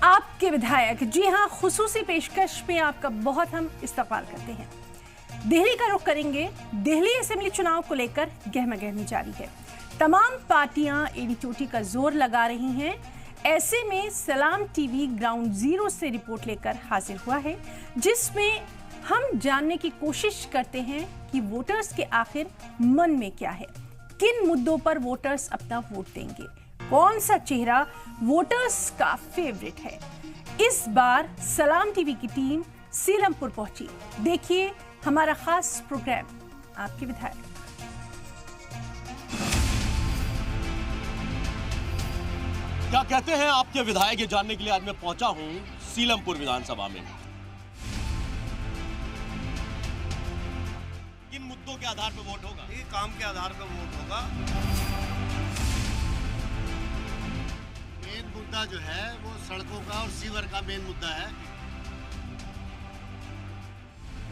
आपके विधायक, जी हाँ, खुसूसी पेशकश में आपका बहुत हम इस्तकबाल करते हैं। दिल्ली का रुख करेंगे। दिल्ली असेंबली चुनाव को लेकर गहमागहमी जारी है। तमाम पार्टियां एड़ी चोटी का जोर लगा रही हैं। ऐसे में सलाम टीवी ग्राउंड जीरो से रिपोर्ट लेकर हाजिर हुआ है, जिसमें हम जानने की कोशिश करते हैं कि वोटर्स के आखिर मन में क्या है, किन मुद्दों पर वोटर्स अपना वोट देंगे, कौन सा चेहरा वोटर्स का फेवरेट है। इस बार सलाम टीवी की टीम सीलमपुर पहुंची। देखिए हमारा खास प्रोग्राम आपके विधायक। क्या कहते हैं आपके विधायक, ये जानने के लिए आज मैं पहुंचा हूं सीलमपुर विधानसभा में। किन मुद्दों के आधार पर वोट होगा? ये काम के आधार पर वोट होगा। मेन मुद्दा जो है वो सड़कों का और सीवर का मेन मुद्दा है।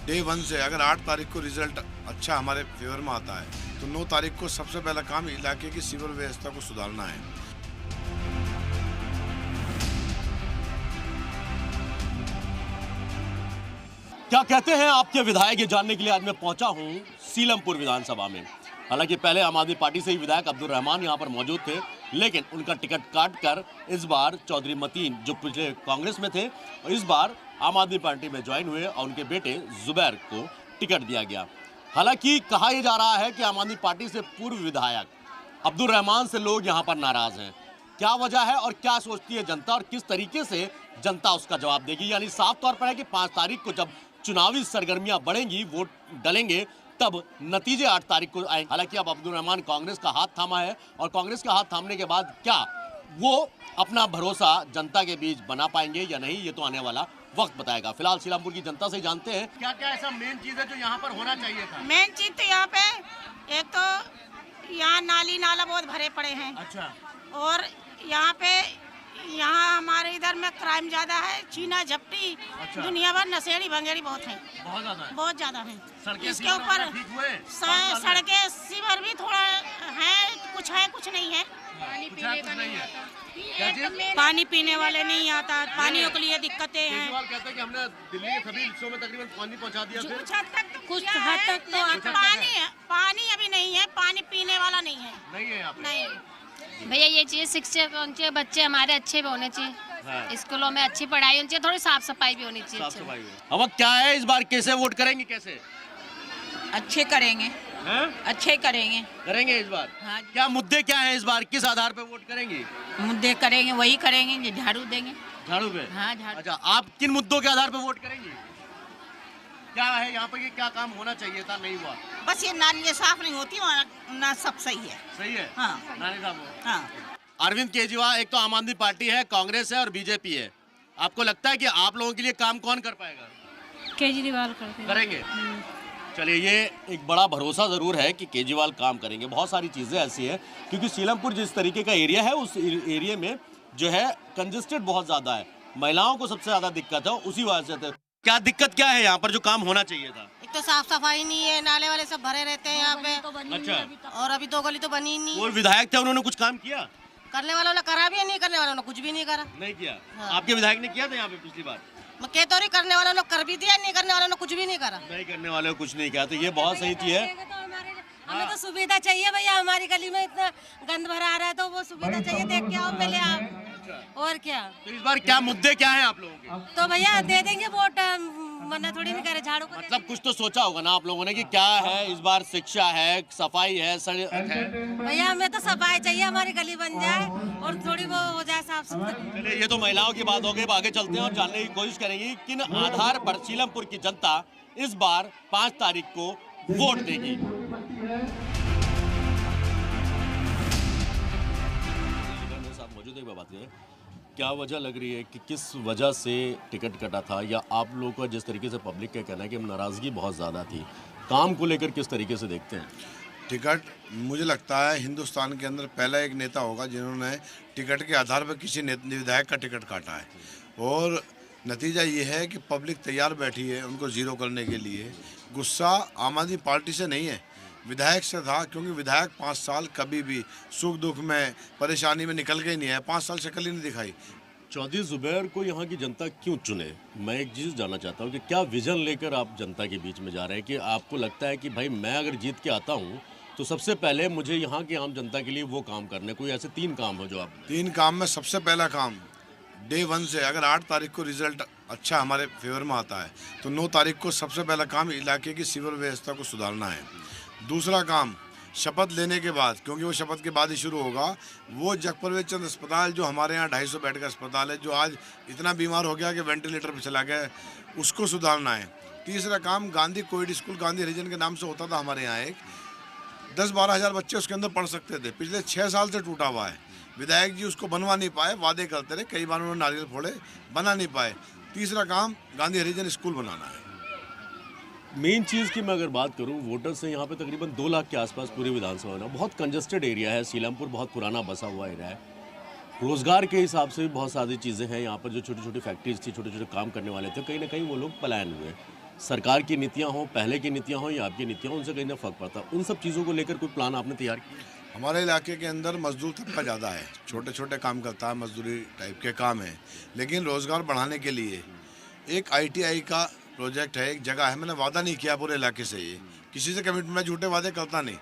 डे 1 से अगर 8 तारीख को रिजल्ट अच्छा हमारे फेवर में आता है तो 9 तारीख को सबसे पहला काम इलाके की सीवर व्यवस्था को सुधारना है। क्या कहते हैं आपके विधायक, ये जानने के लिए आज मैं पहुंचा हूं सीलमपुर विधानसभा में। हालांकि पहले आम आदमी पार्टी से ही विधायक अब्दुल रहमान यहां पर मौजूद थे, लेकिन उनका टिकट काट कर इस बार चौधरी मतीन, जो पिछले कांग्रेस में थे, और इस बार आम आदमी पार्टी में ज्वाइन हुए और उनके बेटे जुबैर को टिकट दिया गया। हालांकि कहा यह जा रहा है कि आम आदमी पार्टी से पूर्व विधायक अब्दुल रहमान से लोग यहाँ पर नाराज हैं। क्या वजह है और क्या सोचती है जनता और किस तरीके से जनता उसका जवाब देगी? यानी साफ तौर पर है कि 5 तारीख को जब चुनावी सरगर्मियां बढ़ेंगी, वोट डलेंगे, तब नतीजे 8 तारीख को आएंगे। हालांकि अब अब्दुल रहमान कांग्रेस का हाथ थामा है और कांग्रेस का हाथ थामने के बाद क्या वो अपना भरोसा जनता के बीच बना पाएंगे या नहीं, ये तो आने वाला वक्त बताएगा। फिलहाल सीलमपुर की जनता से जानते हैं क्या क्या ऐसा मेन चीज है जो यहाँ पर होना चाहिए था। मेन चीज तो यहाँ पे एक तो यहाँ नाली नाला बहुत भरे पड़े हैं। अच्छा। और यहाँ हमारे इधर में क्राइम ज्यादा है, छीना झपटी। अच्छा। दुनिया भर नशेड़ी भंगेड़ी बहुत है, बहुत ज्यादा है। इसके ऊपर सड़कें सीवर भी थोड़ा है, कुछ नहीं है। पानी पीने वाले नहीं आता, पानियों के लिए दिक्कतें हैं। कहते हैं कि हमने दिल्ली के सभी हिस्सों में तकरीबन पानी पहुंचा दिया। कुछ हद तक तो पानी अभी नहीं है, पानी पीने वाला नहीं है। नहीं भैया, ये चाहिए शिक्षक उनके बच्चे हमारे अच्छे भी होने चाहिए। हाँ। स्कूलों में अच्छी पढ़ाई होनी चाहिए, थोड़ी साफ सफाई भी होनी चाहिए। अब क्या है इस बार, कैसे वोट करेंगे? कैसे अच्छे करेंगे? हैं? अच्छे करेंगे इस बार। हाँ। क्या मुद्दे क्या है इस बार, किस आधार पे वोट करेंगे? मुद्दे करेंगे वही करेंगे, झाड़ू देंगे। झाड़ू पे? हाँ, झाड़ू। अच्छा, आप किन मुद्दों के आधार पे वोट करेंगे? क्या है यहाँ पे, क्या काम होना चाहिए था, नहीं हुआ? बस ये नालियाँ साफ नहीं होती, ना सब सही है। सही है। हाँ। नाली साफ हो। हाँ। अरविंद केजरीवाल, एक तो आम आदमी पार्टी है, कांग्रेस है और बीजेपी है। आपको लगता है कि आप लोगों के लिए काम कौन कर पाएगा? केजरीवाल करेंगे। चलिए, ये एक बड़ा भरोसा जरूर है कि केजरीवाल काम करेंगे। बहुत सारी चीजें ऐसी हैं, क्योंकि सीलमपुर जिस तरीके का एरिया है, उस एरिया में जो है कंजेस्टेड बहुत ज्यादा है, महिलाओं को सबसे ज्यादा दिक्कत है। उसी वजह से क्या दिक्कत क्या है यहाँ पर जो काम होना चाहिए था? एक तो साफ सफाई नहीं है, नाले वाले सब भरे रहते हैं यहाँ पे। अच्छा। और अभी 2 गली तो बनी ही नहीं। वो विधायक थे, उन्होंने कुछ काम किया? करने वालों ने करा भी है, नहीं करने वालों ने कुछ भी नहीं करा। नहीं किया। हाँ। आपके विधायक ने किया था यहाँ पे पिछली बार? मैं कहता हूँ करने वालों ने कर भी दिया, नहीं करने वालों ने कुछ भी नहीं करा। नहीं करने वाले को कुछ नहीं किया, तो ये बहुत सही चीज है। हमें तो सुविधा चाहिए भैया, हमारी गली में इतना गंद भरा आ रहा है, तो वो सुविधा चाहिए। देख के आओ पहले आप। और क्या तो इस बार क्या मुद्दे क्या हैं आप लोगों के? तो भैया दे देंगे वोट, वरना थोड़ी नहीं करे झाड़ू। मतलब कुछ तो सोचा होगा ना आप लोगों ने कि क्या है इस बार, शिक्षा है, सफाई है, सड़क है। भैया हमें तो सफाई चाहिए, हमारी गली बन जाए और थोड़ी वो हो जाए साफ सुथरी। चलिए, ये तो महिलाओं की बात हो गई। आगे चलते हैं और जानने की कोशिश करेंगे किन आधार पर सीलमपुर की जनता इस बार 5 तारीख को वोट देगी। मेरे साथ मौजूद है, बात है क्या वजह लग रही है कि किस वजह से टिकट कटा था, या आप लोगों का जिस तरीके से पब्लिक का कहना है कि नाराज़गी बहुत ज़्यादा थी, काम को लेकर किस तरीके से देखते हैं? टिकट मुझे लगता है हिंदुस्तान के अंदर पहला एक नेता होगा जिन्होंने टिकट के आधार पर किसी विधायक का टिकट काटा है, और नतीजा ये है कि पब्लिक तैयार बैठी है उनको ज़ीरो करने के लिए। गुस्सा आम आदमी पार्टी से नहीं है, विधायक से था, क्योंकि विधायक 5 साल कभी भी सुख दुख में परेशानी में निकल के ही नहीं है। 5 साल शक्ल ही नहीं दिखाई। चौधरी जुबैर को यहाँ की जनता क्यों चुने? मैं एक चीज़ जानना चाहता हूँ कि क्या विजन लेकर आप जनता के बीच में जा रहे हैं कि आपको लगता है कि भाई मैं अगर जीत के आता हूँ तो सबसे पहले मुझे यहाँ की आम जनता के लिए वो काम करने, कोई ऐसे 3 काम हो जो आप 3 काम में सबसे पहला काम डे 1 से, अगर 8 तारीख को रिजल्ट अच्छा हमारे फेवर में आता है तो 9 तारीख को सबसे पहला काम इलाके की सिविल व्यवस्था को सुधारना है। दूसरा काम शपथ लेने के बाद, क्योंकि वो शपथ के बाद ही शुरू होगा, वो जगप्रवेश चंद अस्पताल जो हमारे यहाँ 250 बेड का अस्पताल है, जो आज इतना बीमार हो गया कि वेंटिलेटर पे चला गया, उसको सुधारना है। तीसरा काम गांधी कोविड स्कूल गांधी हरिजन के नाम से होता था हमारे यहाँ, एक 10-12 हज़ार बच्चे उसके अंदर पढ़ सकते थे, पिछले 6 साल से टूटा हुआ है। विधायक जी उसको बनवा नहीं पाए, वादे करते रहे, कई बार उन्होंने नारियल फोड़े, बना नहीं पाए। तीसरा काम गांधी हरिजन स्कूल बनाना है। मेन चीज़ की मैं अगर बात करूं, वोटर्स हैं यहाँ पे तकरीबन 2 लाख के आसपास पूरी विधानसभा में। बहुत कंजस्टेड एरिया है, सीलमपुर बहुत पुराना बसा हुआ एरिया है। रोज़गार के हिसाब से भी बहुत सारी चीज़ें हैं यहाँ पर। जो छोटी छोटी फैक्ट्रीज थी, छोटे छोटे काम करने वाले थे, कहीं ना कहीं वो लोग पलायन हुए। सरकार की नीतियाँ हों, पहले की नीतियाँ हों या आपकी नीतियाँ हों, उनसे कहीं ना फर्क पड़ता। उन सब चीज़ों को लेकर कोई प्लान आपने तैयार किया? हमारे इलाके के अंदर मजदूर तबका ज़्यादा है, छोटे छोटे काम करता है, मजदूरी टाइप के काम है, लेकिन रोज़गार बढ़ाने के लिए एक ITI का प्रोजेक्ट है, एक जगह है। मैंने वादा नहीं किया पूरे इलाके से, ये किसी से कमिटमेंट, मैं झूठे वादे करता नहीं,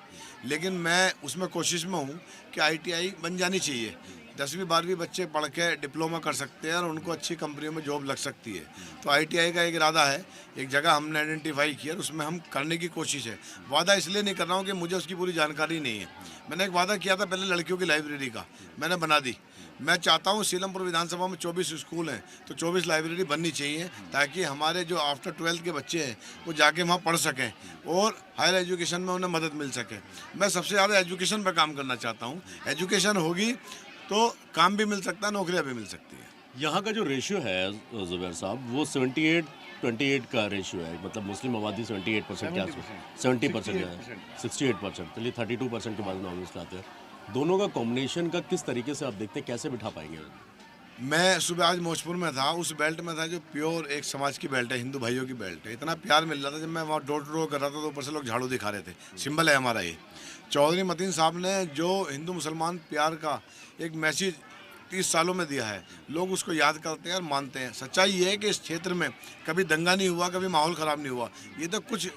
लेकिन मैं उसमें कोशिश में हूँ कि ITI बन जानी चाहिए। 10वीं 12वीं बच्चे पढ़ के डिप्लोमा कर सकते हैं और उनको अच्छी कंपनियों में जॉब लग सकती है। तो ITI का एक इरादा है, एक जगह हमने आइडेंटिफाई किया, उसमें हम करने की कोशिश है। वादा इसलिए नहीं कर रहा हूँ कि मुझे उसकी पूरी जानकारी नहीं है। मैंने एक वादा किया था पहले लड़कियों की लाइब्रेरी का, मैंने बना दी। मैं चाहता हूँ सीलमपुर विधानसभा में 24 स्कूल हैं तो 24 लाइब्रेरी बननी चाहिए, ताकि हमारे जो आफ्टर 12th के बच्चे हैं वो जाके वहाँ पढ़ सकें और हायर एजुकेशन में उन्हें मदद मिल सके। मैं सबसे ज़्यादा एजुकेशन पर काम करना चाहता हूँ। एजुकेशन होगी तो काम भी मिल सकता है, नौकरियाँ भी मिल सकती है। यहाँ का जो रेशियो है जुबैर साहब, वो 78-28 का रेशियो है। मतलब मुस्लिम आबादी 78% के आसपास, 70% है, 68%, चलिए 32% के बाद नॉमिनेशन लाते हैं। दोनों का कॉम्बिनेशन का किस तरीके से आप देखते हैं, कैसे बिठा पाएंगे? मैं सुबह आज मौजपुर में था, उस बेल्ट में था जो प्योर एक समाज की बेल्ट है, हिंदू भाइयों की बेल्ट है। इतना प्यार मिल रहा था, जब मैं वहाँ डोर टू डोर कर रहा था तो ऊपर से लोग झाड़ू दिखा रहे थे। सिंबल है हमारा ये। चौधरी मतीन साहब ने जो हिंदू मुसलमान प्यार का एक मैसेज 30 सालों में दिया है, लोग उसको याद करते हैं और मानते हैं। सच्चाई ये है कि इस क्षेत्र में कभी दंगा नहीं हुआ, कभी माहौल ख़राब नहीं हुआ। ये तो कुछ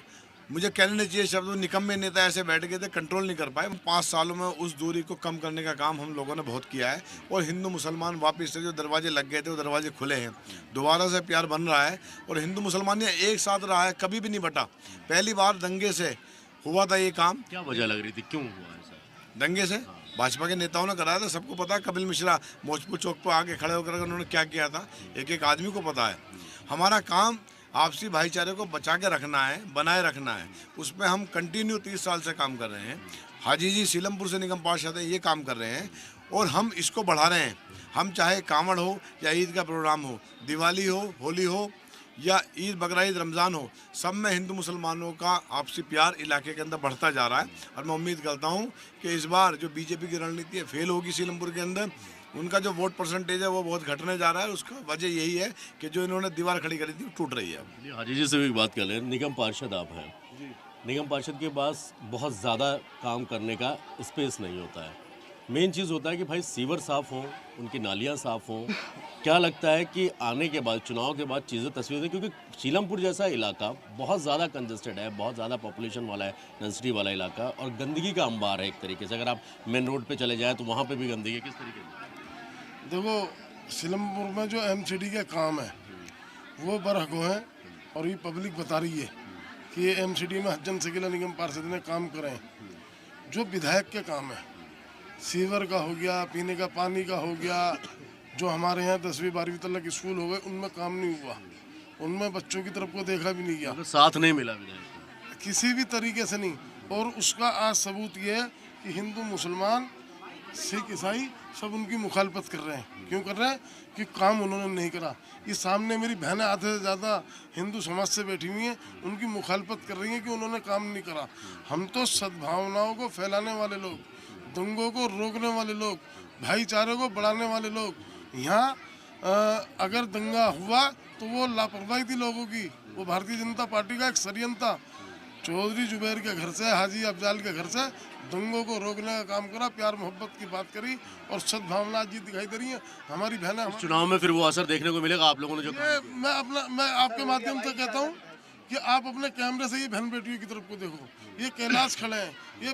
मुझे कहने नहीं चाहिए शब्द, निकम्मे नेता ऐसे बैठ गए थे, कंट्रोल नहीं कर पाए। 5 सालों में उस दूरी को कम करने का काम हम लोगों ने बहुत किया है और हिंदू मुसलमान वापस से जो दरवाजे लग गए थे वो दरवाजे खुले हैं, दोबारा से प्यार बन रहा है और हिंदू मुसलमान ने एक साथ रहा है, कभी भी नहीं बटा। पहली बार दंगे से हुआ था ये काम। क्या वजह लग रही थी, क्यों हुआ ऐसा? दंगे से भाजपा के नेताओं ने कराया था, सबको पता है। कपिल मिश्रा मौजपुर चौक पर आके खड़े होकर उन्होंने क्या किया था, एक एक आदमी को पता है। हमारा काम आपसी भाईचारे को बचा के रखना है, बनाए रखना है। उसमें हम कंटिन्यू 30 साल से काम कर रहे हैं। हाजी जी सीलमपुर से निगम पार्षद हैं, ये काम कर रहे हैं और हम इसको बढ़ा रहे हैं। हम चाहे कांवड़ हो या ईद का प्रोग्राम हो, दिवाली हो, होली हो या ईद बकरीद रमज़ान हो, सब में हिंदू मुसलमानों का आपसी प्यार इलाके के अंदर बढ़ता जा रहा है। और मैं उम्मीद करता हूँ कि इस बार जो बीजेपी की रणनीति है फेल होगी सीलमपुर के अंदर। उनका जो वोट परसेंटेज है वो बहुत घटने जा रहा है। उसका वजह यही है कि जो इन्होंने दीवार खड़ी करी थी वो टूट रही है। हाजी जी से भी बात कर लें। निगम पार्षद आप हैं, निगम पार्षद के पास बहुत ज़्यादा काम करने का स्पेस नहीं होता है। मेन चीज़ होता है कि भाई सीवर साफ़ हों, उनकी नालियाँ साफ़ हों। क्या लगता है कि आने के बाद, चुनाव के बाद चीज़ें तस्वीर, क्योंकि सीलमपुर जैसा इलाका बहुत ज़्यादा कंजस्टेड है, बहुत ज़्यादा पॉपुलेशन वाला है, डेंसिटी वाला इलाका और गंदगी का अंबार है एक तरीके से। अगर आप मेन रोड पे चले जाएँ तो वहाँ पे भी गंदगी है। किस तरीके से? देखो, सीलमपुर में जो MCD का काम है वो बरहगो है और ये पब्लिक बता रही है कि ये MCD में हज्जन सकीला निगम पार्षद ने काम करें। जो विधायक के काम है, सीवर का हो गया, पीने का पानी का हो गया, जो हमारे यहाँ 10वीं 12वीं तक स्कूल हो गए, उनमें काम नहीं हुआ, उनमें बच्चों की तरफ को देखा भी नहीं गया, तो साथ नहीं मिला विधायक किसी भी तरीके से नहीं। और उसका आज सबूत ये है कि हिंदू मुसलमान सिख ईसाई सब उनकी मुखालफत कर रहे हैं। क्यों कर रहे हैं? कि काम उन्होंने नहीं करा। ये सामने मेरी बहनें आधे से ज़्यादा हिंदू समाज से बैठी हुई हैं, उनकी मुखालफत कर रही हैं कि उन्होंने काम नहीं करा। हम तो सद्भावनाओं को फैलाने वाले लोग, दंगों को रोकने वाले लोग, भाईचारे को बढ़ाने वाले लोग। यहाँ अगर दंगा हुआ तो वो लापरवाही थी लोगों की, वो भारतीय जनता पार्टी का एक षड्यंत्र चौधरी जुबैर के घर से, हाजी अफजाल के घर से दंगों को रोकने का काम करा, प्यार मोहब्बत की बात करी और सद्भावना आज दिखाई दे रही है। हमारी बहनें चुनाव में फिर वो असर देखने को मिलेगा आप लोगों ने जो मैं आपके माध्यम से कहता हूँ कि आप अपने कैमरे से ये बहन बेटियों की तरफ को देखो। ये कैलाश खड़े हैं, ये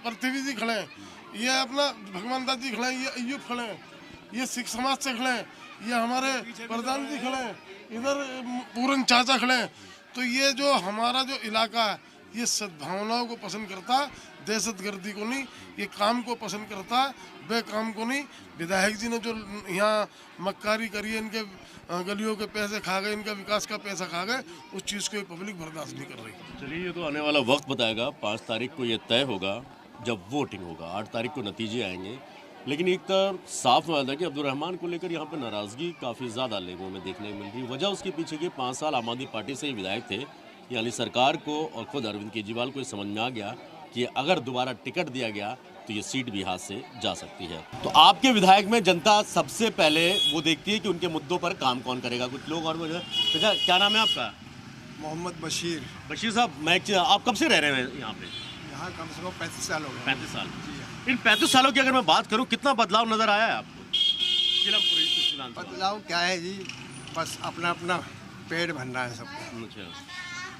पृथ्वी जी खड़े हैं, ये अपना भगवान दास जी खड़े हैं, ये अय्यूब खड़े हैं, ये सिख समाज से खड़े हैं, ये हमारे प्रधान जी खड़े हैं, इधर पूरन चाचा खड़े हैं। तो ये जो हमारा जो इलाका है ये सद्भावनाओं को पसंद करता, दहशतगर्दी को नहीं, ये काम को पसंद करता, बेकाम को नहीं। विधायक जी ने जो यहाँ मक्कारी करी है, इनके गलियों के पैसे खा गए, इनका विकास का पैसा खा गए, उस चीज़ को पब्लिक बर्दाश्त नहीं कर रही। चलिए ये तो आने वाला वक्त बताएगा। 5 तारीख को ये तय होगा जब वोटिंग होगा, 8 तारीख को नतीजे आएंगे। लेकिन एक तो साफ बात है कि अब्दुल रहमान को लेकर यहाँ पर नाराज़गी काफ़ी ज़्यादा लोगों में देखने को मिल रही है। वजह उसके पीछे के 5 साल आम आदमी पार्टी से ही विधायक थे, यानी सरकार को और खुद अरविंद केजरीवाल को समझ में आ गया कि अगर दोबारा टिकट दिया गया तो ये सीट भी हाथ से जा सकती है। तो आपके विधायक में जनता सबसे पहले वो देखती है कि उनके मुद्दों पर काम कौन करेगा। कुछ लोग और अच्छा, क्या नाम है आपका? मोहम्मद बशीर। बशीर साहब, मैं आप कब से रह रहे हैं यहाँ पे? यहाँ कम से कम 35 साल हो गए। 35 साल। इन 35 सालों की अगर मैं बात करूँ, कितना बदलाव नजर आया है आपको सीलमपुर? बदलाव क्या है जी, बस अपना अपना पेट भरना है सबको। अच्छा,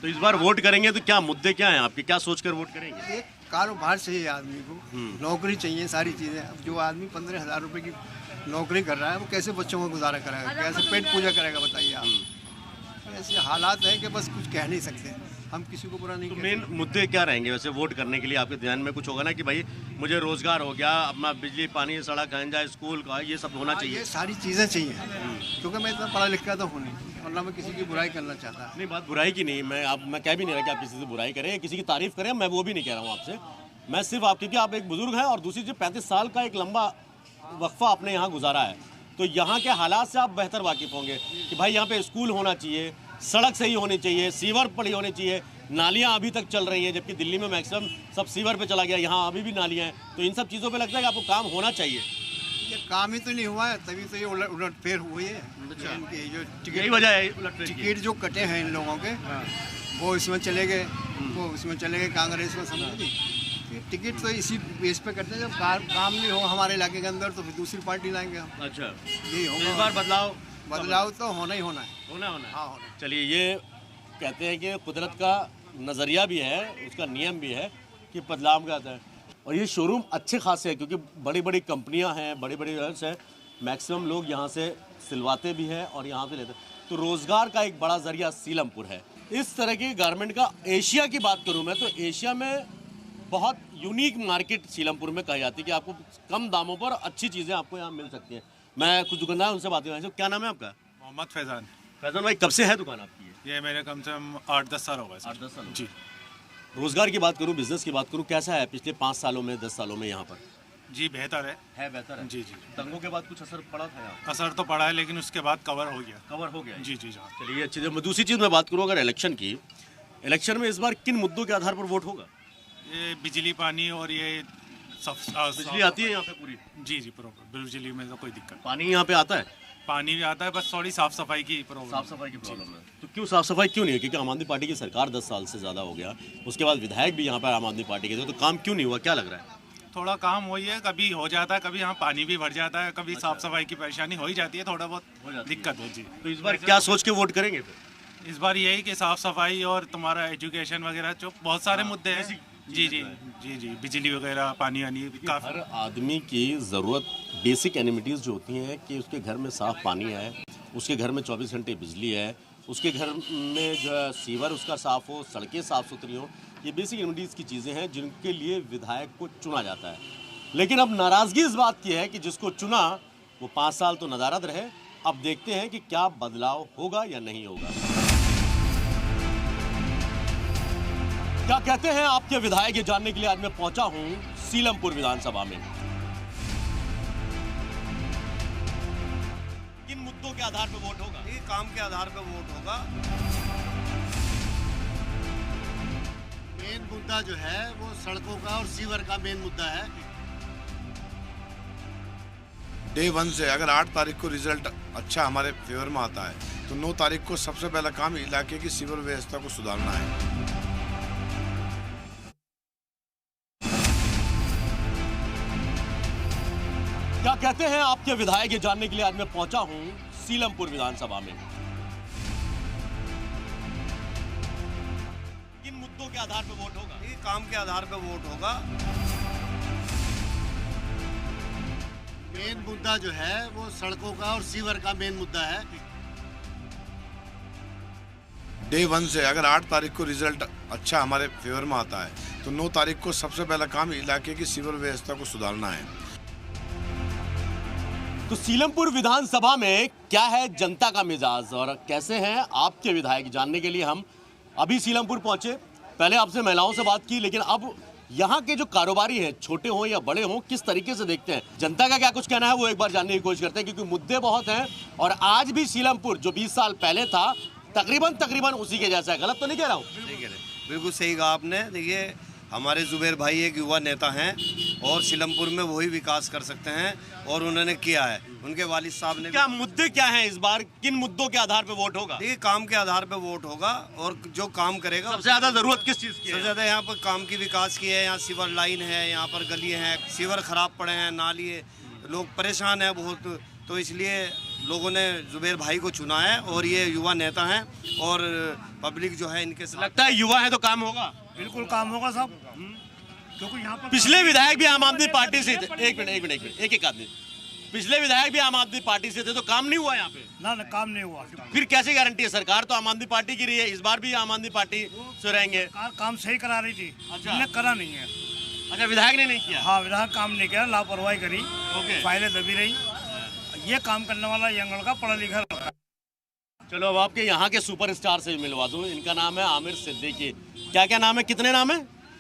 तो इस बार वोट करेंगे तो क्या मुद्दे क्या हैं आपके, क्या सोचकर वोट करेंगे? एक कारोबार चाहिए आदमी को, नौकरी चाहिए, सारी चीज़ें। अब जो आदमी 15,000 रुपए की नौकरी कर रहा है वो कैसे बच्चों को गुजारा करेगा, कैसे पेट पूजा करेगा, बताइए आप। ऐसे हालात हैं कि बस कुछ कह नहीं सकते, हम किसी को बुरा नहीं तो कहते। मेन मुद्दे क्या रहेंगे वैसे वोट करने के लिए? आपके ध्यान में कुछ होगा ना कि भाई मुझे रोजगार हो गया, अपना बिजली पानी सड़क गंजा स्कूल का ये सब होना चाहिए। ये सारी चीज़ें चाहिए, क्योंकि मैं इतना पढ़ा लिखा तो हूँ नहीं, और ना मैं किसी की बुराई करना चाहता। नहीं, बात बुराई की नहीं, मैं कह भी नहीं रहा कि आप किसी से बुराई करें, किसी की तारीफ करें, मैं वो भी नहीं कह रहा हूँ आपसे। मैं सिर्फ आप, क्योंकि आप एक बुजुर्ग हैं और दूसरी चीज़ 35 साल का एक लंबा वक्फा आपने यहाँ गुजारा है, तो यहाँ के हालात से आप बेहतर वाकिफ होंगे कि भाई यहाँ पे स्कूल होना चाहिए, सड़क सही होनी चाहिए, सीवर पड़ी होनी चाहिए, नालियाँ अभी तक चल रही हैं, जबकि दिल्ली में मैक्सिमम सब सीवर पे चला गया, यहाँ अभी भी नालियाँ हैं। तो इन सब चीज़ों पे लगता है कि आपको काम होना चाहिए। ये काम ही तो नहीं हुआ है, तभी तो ये उलटफेर हुई है। इनकी जो यही वजह है उलटफेर की। टिकट जो कटे हैं इन लोगों के, वो इसमें चले गए, वो इसमें चले गए, कांग्रेस में, समझ ली। टिकट तो इसी बेस पे करते हैं, जब काम नहीं हो हमारे इलाके के अंदर तो फिर दूसरी पार्टी लाएंगे हम। अच्छा, यही होगा। इस बार बदलाव तो होना ही होना है। होना है। हाँ, होना। चलिए, ये कहते हैं कि कुदरत का नज़रिया भी है, उसका नियम भी है कि बदलाव का आता है। और ये शोरूम अच्छे खासे हैं क्योंकि बड़ी बड़ी कंपनियां हैं, बड़ी बड़ी हैं, मैक्सिमम लोग यहाँ से सिलवाते भी हैं और यहाँ से लेते हैं। तो रोज़गार का एक बड़ा ज़रिया सीलमपुर है। इस तरह की गारमेंट का एशिया की बात करूँ मैं तो एशिया में बहुत यूनिक मार्केट सीलमपुर में कही जाती है कि आपको कम दामों पर अच्छी चीज़ें आपको यहाँ मिल सकती हैं। मैं कुछ दुकानदार उनसे बात करूँ। क्या नाम है आपका? मोहम्मद फैज़ान। फैज़ान भाई, कब से है दुकान आपकी? ये मेरे कम से कम 8-10 साल हो गए। 8-10 साल जी। रोज़गार की बात करूँ, बिजनेस की बात करूँ, कैसा है पिछले 5 सालों में, 10 सालों में यहाँ पर? जी बेहतर है। बेहतर है। जी जी। दंगों के बाद कुछ असर पड़ा था यहाँ? असर तो पड़ा है, लेकिन उसके बाद कवर हो गया। जी जी। चलिए, अच्छी चीज़। दूसरी चीज़ मैं बात करूँ अगर इलेक्शन की, इलेक्शन में इस बार किन मुद्दों के आधार पर वोट होगा? ये बिजली पानी और ये सब। बिजली आती है यहाँ पे पूरी? जी जी, प्रॉपर बिजली में तो कोई दिक्कत। पानी यहाँ पे आता है? पानी भी आता है, बस थोड़ी साफ सफाई की प्रॉब्लम। साफ सफाई की प्रॉब्लम है। तो क्यों साफ सफाई क्यों नहीं है? क्योंकि आम आदमी पार्टी की सरकार 10 साल से ज़्यादा हो गया, उसके बाद विधायक भी यहाँ पर आम आदमी पार्टी के थे, तो काम क्यों नहीं हुआ, क्या लग रहा है? थोड़ा काम वही है, कभी हो जाता है, कभी यहाँ पानी भी भर जाता है, कभी साफ सफाई की परेशानी हो ही जाती है, थोड़ा बहुत दिक्कत है। जी। तो इस बार क्या सोच के वोट करेंगे फिर? इस बार यही कि साफ सफाई और तुम्हारा एजुकेशन वगैरह, जो बहुत सारे मुद्दे हैं। जी जी जी जी, बिजली वगैरह, पानी वानी, हर आदमी की ज़रूरत बेसिक एनिमिटीज़ जो होती हैं कि उसके घर में साफ़ पानी है, उसके घर में 24 घंटे बिजली है, उसके घर में जो है सीवर उसका साफ़ हो, सड़कें साफ़ सुथरी हो, ये बेसिक एनिमिटीज़ की चीज़ें हैं जिनके लिए विधायक को चुना जाता है। लेकिन अब नाराज़गी इस बात की है कि जिसको चुना वो 5 साल तो नदारद रहे। अब देखते हैं कि क्या बदलाव होगा या नहीं होगा। क्या कहते हैं आपके विधायक, ये जानने के लिए आज मैं पहुंचा हूं सीलमपुर विधानसभा में। किन मुद्दों के आधार पर वोट होगा? ये काम के आधार पर वोट होगा। मेन मुद्दा जो है वो सड़कों का और सीवर का मेन मुद्दा है। डे 1 से अगर 8 तारीख को रिजल्ट अच्छा हमारे फेवर में आता है तो 9 तारीख को सबसे पहला काम इलाके की सिविल व्यवस्था को सुधारना है। कहते हैं आपके विधायक ये जानने के लिए आज मैं पहुंचा हूं सीलमपुर विधानसभा में। किन मुद्दों के आधार पर वोट होगा? ये काम के आधार पर वोट होगा। मेन मुद्दा जो है वो सड़कों का और सीवर का मेन मुद्दा है। डे 1 से अगर 8 तारीख को रिजल्ट अच्छा हमारे फेवर में आता है तो 9 तारीख को सबसे पहला काम इलाके की सीवर व्यवस्था को सुधारना है। तो सीलमपुर विधानसभा में क्या है जनता का मिजाज और कैसे हैं आपके विधायक, जानने के लिए हम अभी सीलमपुर पहुंचे। पहले आपसे महिलाओं से बात की, लेकिन अब यहाँ के जो कारोबारी हैं, छोटे हों या बड़े हों, किस तरीके से देखते हैं, जनता का क्या कुछ कहना है वो एक बार जानने की कोशिश करते हैं, क्योंकि मुद्दे बहुत हैं। और आज भी सीलमपुर जो 20 साल पहले था तकरीबन उसी के जैसा है। गलत तो नहीं कह रहा हूँ? सही कह रहे, बिल्कुल सही कहा आपने। देखिए, हमारे जुबैर भाई एक युवा नेता हैं और सीलमपुर में वही विकास कर सकते हैं और उन्होंने किया है। उनके वालिद साहब ने। क्या मुद्दे क्या हैं इस बार, किन मुद्दों के आधार पे वोट होगा? देखिए, काम के आधार पे वोट होगा और जो काम करेगा। सबसे ज्यादा जरूरत किस चीज की है? सबसे ज्यादा यहाँ पर काम की विकास की है। यहाँ सीवर लाइन है, यहाँ पर गली है, सीवर खराब पड़े हैं, नाली, लोग परेशान हैं बहुत। तो इसलिए लोगों ने जुबैर भाई को चुना है और ये युवा नेता हैं और पब्लिक जो है इनके साथ। लगता है युवा है तो काम होगा। बिल्कुल काम होगा साहब, क्योंकि यहाँ पर पिछले विधायक भी आम आदमी पार्टी से थे। एक मिनट एक आदमी। पिछले विधायक भी आम आदमी पार्टी से थे तो काम नहीं हुआ यहाँ पे? ना काम नहीं हुआ। फिर कैसे गारंटी है? सरकार तो आम आदमी पार्टी की रही है, इस बार भी आम आदमी पार्टी से रहेंगे। काम सही करा रही थी। अच्छा, करा नहीं है। अच्छा, विधायक ने नहीं किया? हाँ, विधायक काम नहीं किया, लापरवाही करी, फाइलें दबी रही। ये काम करने वाला यंग लड़का, पढ़ा लिखा लड़का। चलो अब आपके यहाँ के सुपरस्टार से मिलवा दूं। इनका नाम है आमिर सिद्दीकी। क्या नाम है? कितने नाम है?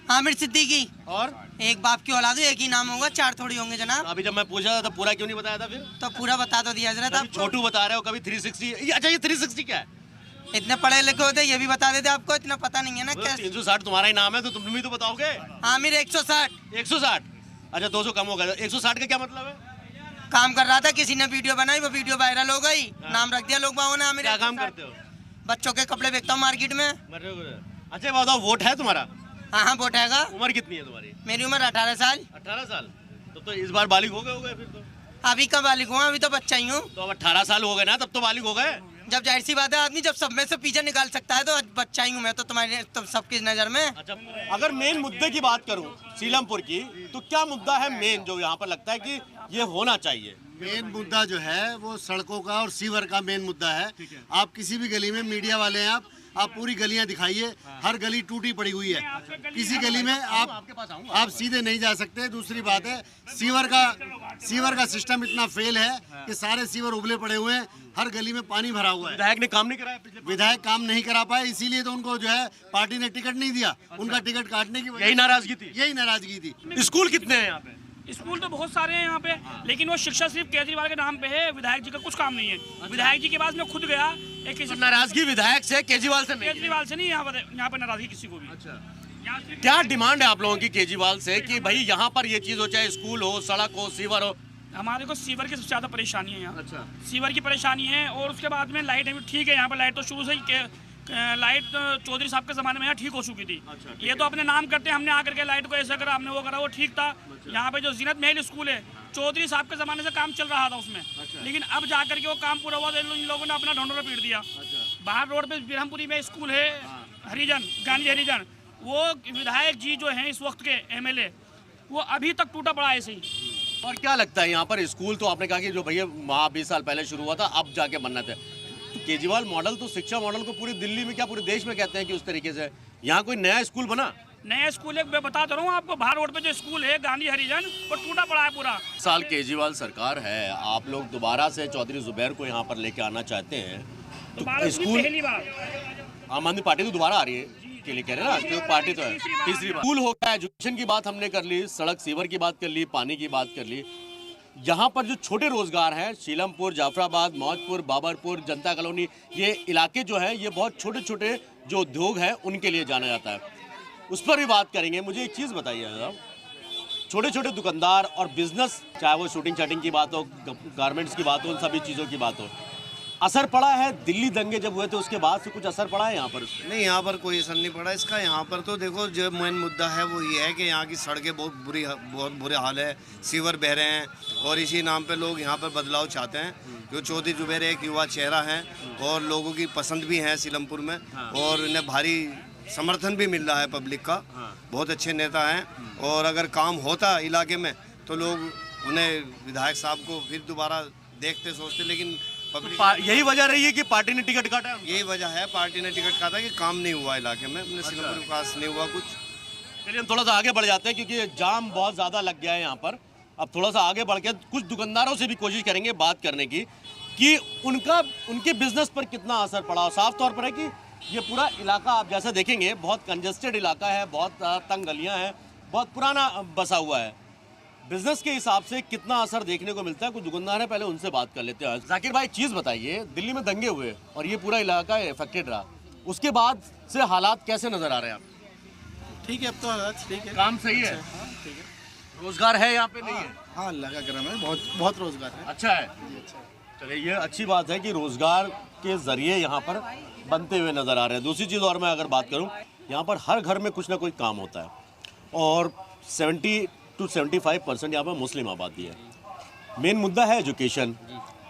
आमिर सिद्दीकी। और एक बाप की औलाद, एक ही नाम होगा, 4 थोड़ी होंगे जनाब। अभी जब मैं पूछा था तो पूरा क्यों नहीं बताया था फिर? तो पूरा बता दो दिया जरा। आप छोटू बता रहे हो, कभी 360। अच्छा, ये 360 क्या है? इतने पढ़े लिखे होते ये भी बता देते, आपको इतना पता नहीं है ना। क्या 360 तुम्हारा ही नाम है तो तुम भी तो बताओगे। आमिर 160। 160? अच्छा, 200 कम हो गया। 160 का क्या मतलब है? काम कर रहा था, किसी ने वीडियो बनाई, वो वीडियो वायरल हो गई, नाम रख दिया लोग बागों ने आमिर। क्या काम करते हो? बच्चों के कपड़े बेचता हूँ मार्केट में। अच्छा बताओ, वोट है तुम्हारा? हाँ, वोट हैगा। उम्र कितनी है तुम्हारी? मेरी उम्र 18 साल। 18 साल? तो इस बार बालिग हो गए फिर तो? अभी कब बालिग हुआ, अभी तो बच्चा ही हूँ। तो अब 18 साल हो गए ना, तब तो बालिग हो गए। जब जाहिर सी बात है, आदमी जब सब में से पीछे निकाल सकता है तो बच्चा ही हूँ मैं तो तुम्हारे, तो सबकी नजर में। अच्छा, अगर मेन मुद्दे की बात करूं सीलमपुर की, तो क्या मुद्दा है मेन जो यहाँ पर लगता है कि ये होना चाहिए? मेन मुद्दा जो है वो सड़कों का और सीवर का मेन मुद्दा है। आप किसी भी गली में, मीडिया वाले हैं आप पूरी गलियां दिखाइए, हर गली टूटी पड़ी हुई है। किसी गली में आप सीधे नहीं जा सकते। दूसरी बात है, सीवर का सिस्टम इतना फेल है कि सारे सीवर उबले पड़े हुए हैं, हर गली में पानी भरा हुआ है। विधायक ने काम नहीं कराया? विधायक काम नहीं करा पाए, इसीलिए तो उनको जो है पार्टी ने टिकट नहीं दिया। उनका टिकट काटने की यही नाराजगी थी? यही नाराजगी थी। स्कूल कितने हैं यहाँ पे? स्कूल तो बहुत सारे हैं यहाँ पे, लेकिन वो शिक्षा सिर्फ केजरीवाल के नाम पे है, विधायक जी का कुछ काम नहीं है। विधायक जी के पास मैं खुद गया, एक नाराजगी विधायक से, केजरीवाल से नहीं? केजरीवाल से नहीं, यहाँ पर नाराजगी किसी को भी। अच्छा, क्या डिमांड है आप लोगों की केजरीवाल से कि भाई यहाँ पर ये चीज हो, चाहे स्कूल हो, सड़क हो, सीवर हो? हमारे को सीवर की सबसे ज्यादा परेशानी है यहाँ। अच्छा, सीवर की परेशानी है और उसके बाद में लाइट है, ठीक है, यहाँ पर लाइट तो शुरू से ही लाइट चौधरी साहब के ज़माने में यहाँ ठीक हो चुकी थी। अच्छा, ये तो अपने नाम करते हैं, हमने आकर के लाइट को ऐसा करा, हमने वो करा, वो ठीक था। यहाँ पे जो जीनत महल स्कूल है, चौधरी साहब के ज़माने से काम चल रहा था उसमें। अच्छा, लेकिन अब जाकर के वो काम पूरा हुआ तो इन लोगों ने अपना ढोंढोरा पीट दिया। अच्छा, बाहर रोड पे बिरहमपुरी में स्कूल है, हरिजन, गांधी हरिजन, वो विधायक जी जो हैं इस वक्त के MLA, वो अभी तक टूटा पड़ा है ऐसे ही। और क्या लगता है यहाँ पर स्कूल तो आपने कहा कि जो भैया 20 साल पहले शुरू हुआ था, अब जाके बनना था। तो केजरीवाल मॉडल तो शिक्षा मॉडल को पूरी दिल्ली में क्या पूरे देश में कहते हैं कि उस तरीके से यहाँ कोई नया स्कूल बना? नया स्कूल है, मैं बताता रहा हूँ आपको, बाहर रोड पे जो स्कूल है गांधी हरिजन, वो टूटा पड़ा है पूरा। साल केजरीवाल सरकार है, आप लोग दोबारा से चौधरी जुबैर को यहाँ पर लेके आना चाहते हैं तो स्कूल, पहली बार आम आदमी पार्टी तो दोबारा आ रही है के लिए कह रहे हैं ना, जो पार्टी तो है तीसरी बार। स्कूल हो गया, एजुकेशन की बात हमने कर ली, सड़क सीवर की बात कर ली, पानी की बात कर ली। यहाँ पर जो छोटे रोजगार हैं, सीलमपुर, जाफराबाद, मौजपुर, बाबरपुर, जनता कॉलोनी, ये इलाके जो है ये बहुत छोटे छोटे जो उद्योग हैं उनके लिए जाना जाता है, उस पर भी बात करेंगे। मुझे एक चीज़ बताइए साहब, छोटे छोटे दुकानदार और बिजनेस, चाहे वो शूटिंग शटिंग की बात हो, गारमेंट्स की बात हो, उन सभी चीज़ों की बात हो, असर पड़ा है? दिल्ली दंगे जब हुए थे उसके बाद से कुछ असर पड़ा है यहाँ पर? नहीं, यहाँ पर कोई असर नहीं पड़ा इसका। यहाँ पर तो देखो जो मेन मुद्दा है वो ये है कि यहाँ की सड़कें बहुत बुरे हाल है, सीवर बह रहे हैं और इसी नाम पे लोग यहाँ पर बदलाव चाहते हैं। जो चौधरी जुबैर एक युवा चेहरा हैं और लोगों की पसंद भी है सीलमपुर में और इन्हें भारी समर्थन भी मिल रहा है पब्लिक का। बहुत अच्छे नेता हैं और अगर काम होता इलाके में तो लोग उन्हें विधायक साहब को फिर दोबारा देखते सोचते, लेकिन यही वजह रही है कि पार्टी ने टिकट काटा? यही वजह है, पार्टी ने टिकट काटा कि काम नहीं हुआ इलाके में, अपने सीलमपुर विकास नहीं हुआ कुछ। चलिए हम थोड़ा सा आगे बढ़ जाते हैं क्योंकि जाम बहुत ज़्यादा लग गया है यहाँ पर। अब थोड़ा सा आगे बढ़ के कुछ दुकानदारों से भी कोशिश करेंगे बात करने की कि उनके बिजनेस पर कितना असर पड़ा। साफ तौर पर है कि ये पूरा इलाका आप जैसा देखेंगे बहुत कंजेस्टेड इलाका है, बहुत तंग गलियाँ हैं, बहुत पुराना बसा हुआ है। बिजनेस के हिसाब से कितना असर देखने को मिलता है? कुछ दुकानदार है, पहले उनसे बात कर लेते हैं। जाकिर भाई, चीज़ बताइए, दिल्ली में दंगे हुए और ये पूरा इलाका इफेक्टेड रहा, उसके बाद से हालात कैसे नजर आ रहे हैं आपको? ठीक है, अब तो हालात ठीक है, काम सही है, ठीक है। रोजगार है यहाँ पे? नहीं है? हाँ, लगा करम है, बहुत रोजगार है। अच्छा है, चलिए ये अच्छी बात है कि रोजगार के जरिए यहाँ पर बनते हुए नजर आ रहे हैं। दूसरी चीज़ और मैं अगर बात करूँ, यहाँ पर हर घर में कुछ ना कुछ काम होता है और 70 to 75% यहाँ पर मुस्लिम आबादी है। मेन मुद्दा है एजुकेशन,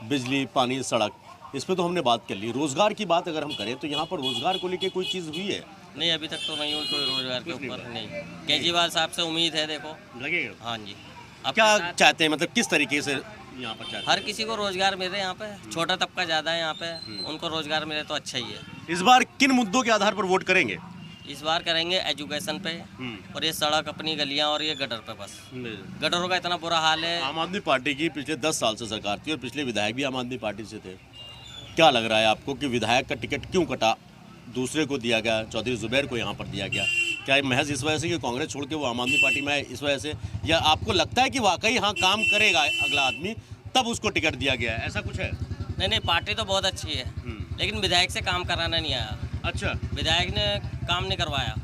बिजली, पानी, सड़क, इस पे तो हमने बात कर ली। रोजगार की बात अगर हम करें तो यहाँ पर रोजगार को लेके कोई चीज़ हुई है? नहीं, अभी तक तो नहीं हुई कोई रोजगार के ऊपर। नहीं, केजरीवाल साहब से उम्मीद है, देखो लगेगा। हाँ जी। अब क्या चाहते हैं, मतलब किस तरीके से यहाँ पर चाहते हैं? हर किसी को रोजगार मिले यहाँ पे, छोटा तबका ज़्यादा है यहाँ पे, उनको रोजगार मिले तो अच्छा ही है। इस बार किन मुद्दों के आधार पर वोट करेंगे? इस बार करेंगे एजुकेशन पे और ये सड़क, अपनी गलियां और ये गटर पे। बस गटरों का इतना बुरा हाल है। आम आदमी पार्टी की पिछले 10 साल से सरकार थी और पिछले विधायक भी आम आदमी पार्टी से थे। क्या लग रहा है आपको कि विधायक का टिकट क्यों कटा, दूसरे को दिया गया, चौधरी जुबैर को यहाँ पर दिया गया? क्या महज इस वजह से कि कांग्रेस छोड़ के वो आम आदमी पार्टी में है, इस वजह से, या आपको लगता है कि वाकई हाँ काम करेगा अगला आदमी तब उसको टिकट दिया गया है, ऐसा कुछ है? नहीं, पार्टी तो बहुत अच्छी है लेकिन विधायक से काम कराना नहीं आया। अच्छा, विधायक ने काम नहीं करवाया।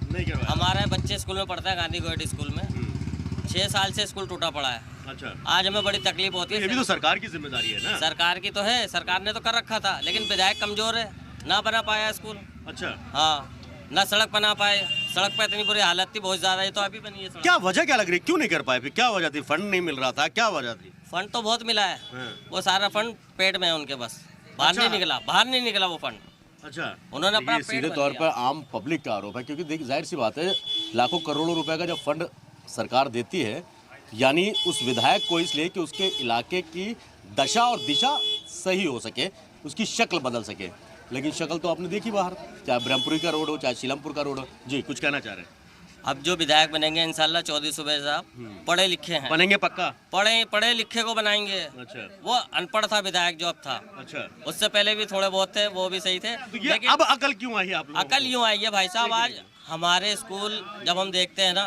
हमारे बच्चे स्कूल में पढ़ते हैं, गांधी गोयड स्कूल में, 6 साल से स्कूल टूटा पड़ा है। अच्छा, आज हमें बड़ी तकलीफ होती है। ये भी तो सरकार की जिम्मेदारी है ना? सरकार की तो है, सरकार ने तो कर रखा था, लेकिन विधायक कमजोर है, ना बना पाया स्कूल। अच्छा, हाँ, ना सड़क बना पाए। सड़क पे इतनी बुरी हालत थी, बहुत ज्यादा, ये तो अभी बनी है। क्या वजह क्या लग रही है, क्यों नहीं कर पाए? फिर क्या वजह थी? फंड नहीं मिल रहा था? क्या वजह थी? फंड तो बहुत मिला है, वो सारा फंड पेट में है उनके, बस बाहर नहीं निकला वो फंड। अच्छा, उन्होंने अपना सीधे तौर पर आम पब्लिक का आरोप है, क्योंकि देखिए जाहिर सी बात है, लाखों करोड़ों रुपए का जब फंड सरकार देती है, यानी उस विधायक को इसलिए कि उसके इलाके की दशा और दिशा सही हो सके, उसकी शक्ल बदल सके। लेकिन शक्ल तो आपने देखी बाहर, चाहे ब्रह्मपुरी का रोड हो, चाहे सीलमपुर का रोड हो। जी, कुछ कहना चाह रहे हैं? अब जो विधायक बनेंगे इंशाल्लाह चौधरी जुबैर साहब पढ़े लिखे हैं, बनेंगे पक्का? पढ़े लिखे को बनाएंगे। अच्छा, वो अनपढ़ था विधायक जो अब था। अच्छा, उससे पहले भी थोड़े बहुत थे, वो भी सही थे। तो ये अब अकल क्यों आई आप लोगों को? अकल यूँ आई है भाई साहब, आज हमारे स्कूल जब हम देखते हैं ना,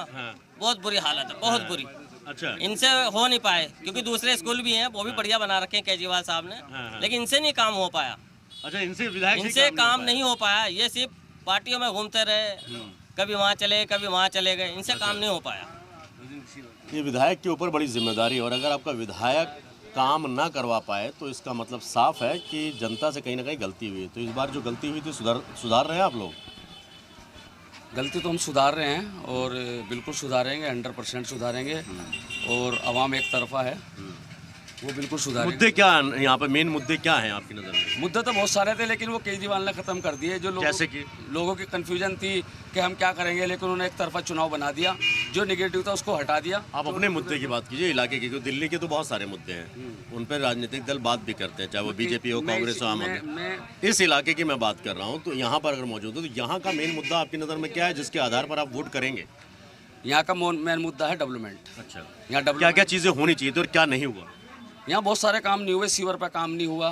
बहुत बुरी हालत है, बहुत बुरी। अच्छा, इनसे हो नहीं पाए, क्योंकि दूसरे स्कूल भी हैं, वो भी बढ़िया बना रखे हैं केजरीवाल साहब ने, लेकिन इनसे नहीं काम हो पाया। अच्छा, इनसे काम नहीं हो पाया। ये सिर्फ पार्टियों में घूमते रहे, कभी वहाँ चले कभी वहाँ चले गए, इनसे काम नहीं हो पाया। ये विधायक के ऊपर बड़ी जिम्मेदारी है और अगर आपका विधायक काम ना करवा पाए तो इसका मतलब साफ है कि जनता से कहीं ना कहीं गलती हुई है। तो इस बार जो गलती हुई थी सुधार रहे हैं आप लोग? गलती तो हम सुधार रहे हैं और बिल्कुल सुधारेंगे, 100% सुधारेंगे और आवाम एक तरफा है, वो बिल्कुल सुधारेंगे। मुद्दे क्या यहाँ पर, मेन मुद्दे क्या हैं आपकी नज़र में? मुद्दे तो बहुत सारे थे लेकिन वो केजरीवाल ने ख़त्म कर दिए। जो जैसे कि लोगों की कन्फ्यूजन थी कि हम क्या करेंगे, लेकिन उन्होंने एक तरफा चुनाव बना दिया, जो निगेटिव था उसको हटा दिया। आप अपने मुद्दे की बात कीजिए, इलाके की, क्योंकि दिल्ली के तो बहुत सारे मुद्दे हैं, उन पर राजनीतिक दल बात भी करते हैं, चाहे वो बीजेपी हो, कांग्रेस हो, आम आदमी। इस इलाके की मैं बात कर रहा हूँ, तो यहाँ पर अगर मौजूद हो तो यहाँ का मेन मुद्दा आपकी नज़र में क्या है जिसके आधार पर आप वोट करेंगे? यहाँ का मेन मुद्दा है डेवलपमेंट। अच्छा, यहाँ क्या क्या चीज़ें होनी चाहिए थी और क्या नहीं हुआ? यहाँ बहुत सारे काम नहीं हुए, सीवर पर काम नहीं हुआ।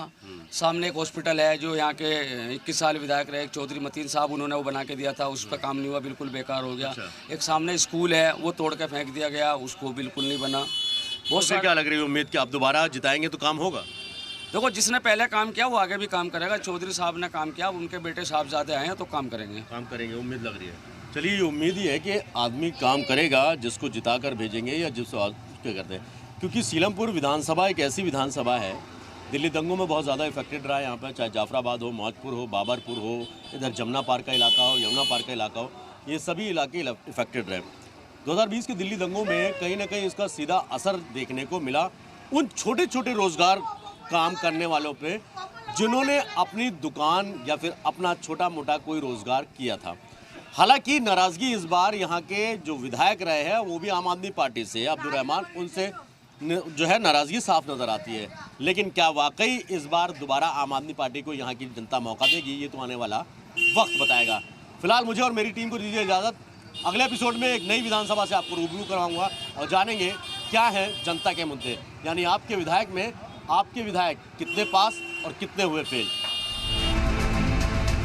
सामने एक हॉस्पिटल है जो यहाँ के 21 साल विधायक रहे चौधरी मतीन साहब, उन्होंने वो बना के दिया था, उस पर काम नहीं हुआ, बिल्कुल बेकार हो गया। अच्छा। एक सामने स्कूल है वो तोड़ के फेंक दिया गया, उसको बिल्कुल नहीं बना। बहुत सारे क्या लग रही है उम्मीद कि आप दोबारा जिताएंगे तो काम होगा? देखो, जिसने पहले काम किया वो आगे भी काम करेगा। चौधरी साहब ने काम किया, उनके बेटे साहबजादे आए हैं तो काम करेंगे। उम्मीद लग रही है। चलिए, ये उम्मीद ही है कि आदमी काम करेगा, जिसको जिता कर भेजेंगे या जिसको करते हैं, क्योंकि सीलमपुर विधानसभा एक ऐसी विधानसभा है दिल्ली दंगों में बहुत ज़्यादा इफेक्टेड रहा है यहाँ पर, चाहे जाफराबाद हो, मौजपुर हो, बाबरपुर हो, इधर जमुना पार्क का इलाका हो, यमुना पार्क का इलाका हो, ये सभी इलाके इफेक्टेड रहे। 2020 के दिल्ली दंगों में कहीं ना कहीं इसका सीधा असर देखने को मिला उन छोटे छोटे रोजगार काम करने वालों पे जिन्होंने अपनी दुकान या फिर अपना छोटा मोटा कोई रोजगार किया था। हालांकि नाराज़गी इस बार यहाँ के जो विधायक रहे हैं वो भी आम आदमी पार्टी से, अब्दुल रहमान, उनसे जो है नाराज़गी साफ नज़र आती है। लेकिन क्या वाकई इस बार दोबारा आम आदमी पार्टी को यहाँ की जनता मौका देगी, ये तो आने वाला वक्त बताएगा। फिलहाल मुझे और मेरी टीम को दीजिए इजाज़त। अगले एपिसोड में एक नई विधानसभा से आपको रूबरू कराऊंगा और जानेंगे क्या है जनता के मुद्दे, यानी आपके विधायक में आपके विधायक कितने पास और कितने हुए फेल।